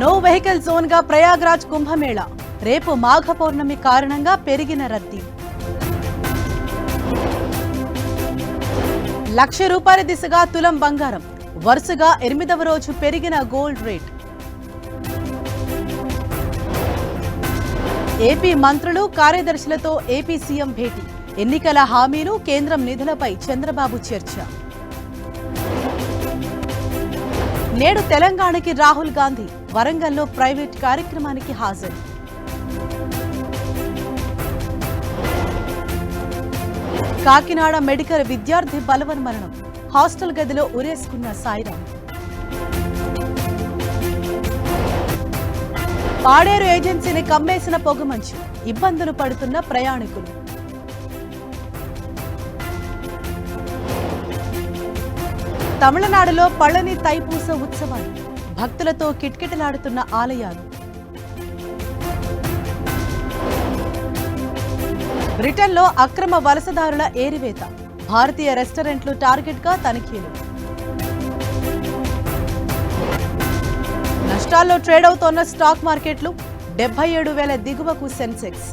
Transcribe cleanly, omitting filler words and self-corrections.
No vehicle zone గా ప్రయాగ్రాజ్ కుంభమేళా రేపు మాఘ పౌర్ణమి కారణంగా పెరిగిన రద్దీ. ₹1,00,000 దిశగా తులం బంగారం వరుసగా 8వ రోజు పెరిగిన గోల్డ్ రేట్. ఏపీ మంత్రులు కార్యదర్శులతో ఏపీ సీఎం భేటీ. ఎన్నికల హామీలు కేంద్రం నిధులపై చంద్రబాబు చర్చ. నేడు తెలంగాణకి రాహుల్ గాంధీ వరంగల్లో ప్రైవేట్ కార్యక్రమానికి హాజరు. కాకినాడ మెడికల్ విద్యార్థి బలవన్మరణం. హాస్టల్ గదిలో ఉరేసుకున్న సాయిరాం. పాడేరు ఏజెన్సీని కమ్మేసిన పొగమంచు. ఇబ్బందులు పడుతున్న ప్రయాణికులు. తమిళనాడులో పళని తైపూస ఉత్సవాలు. భక్తులతో కిటకిటలాడుతున్న ఆలయాలు. బ్రిటన్లో అక్రమ వలసదారుల ఏరివేత. భారతీయ రెస్టారెంట్లు టార్గెట్గా తనిఖీలు. నష్టాల్లో ట్రేడ్ అవుతోన్న స్టాక్ మార్కెట్లు. 77,000 దిగువకు సెన్సెక్స్.